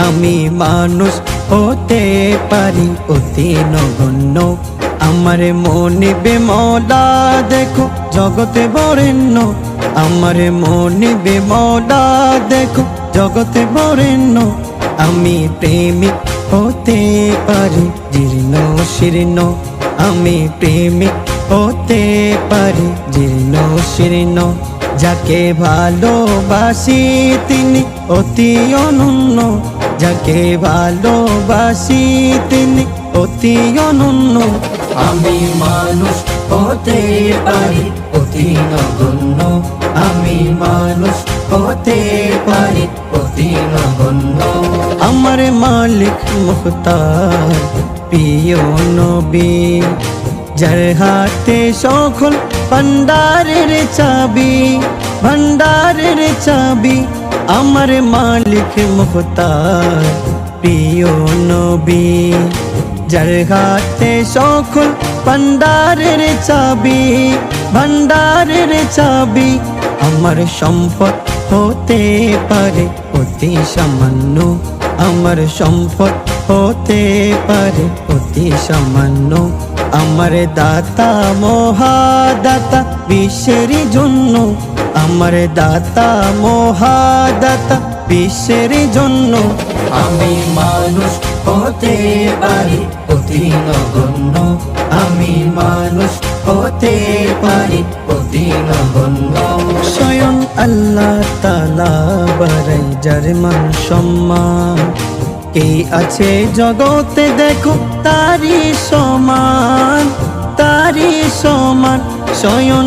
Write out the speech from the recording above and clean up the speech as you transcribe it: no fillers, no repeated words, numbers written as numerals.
আমি মানুষ হতে পারি অতি নগণ্য। আমার মনে বেমলা দেখো জগতে বরেণ্য, আমার মনে বেমলা দেখো জগতে বরেণ্য। আমি প্রেমিক হতে পারি জীর্ণ শীর্ণ, আমি প্রেমিক হতে পারি জীর্ণ শীর্ণ। যাকে ভালোবাসি তিনি অতি অনন্য, যাকে ভালোবাসি তিনি অতি অনন্য। আমি মানুষ হতে পারি অতি নগণ্য, আমি মানুষ হতে পারি অতি নগণ্য। আমার মালিক মুখতার প্রিয় নবী, যার হাতে সকল ভান্ডারের চাবি, ভান্ডারের চাবি। আমার মালিক মুখতার প্রিয় নবী, যার হাতে সকল ভান্ডারের চাবি, ভান্ডারের চাবি। আমার সম্পদ হতে পারে অতি সামান্য, আমার সম্পদ হতে পারে অতি সামান্য। আমার দাতা মহাদাতা বিশ্বের জন্য, আমার দাতা মহাদাতা বিশ্বের জন্য। আমি মানুষ হতে পারি অতি নগণ্য, আমি মানুষ হতে পারি অতি নগণ্য। স্বয়ং আল্লাহ তাআলা বাড়াই যার মান সম্মান, কে আছে জগতে দেখো তারি সমান, তারি সমান। স্বয়ং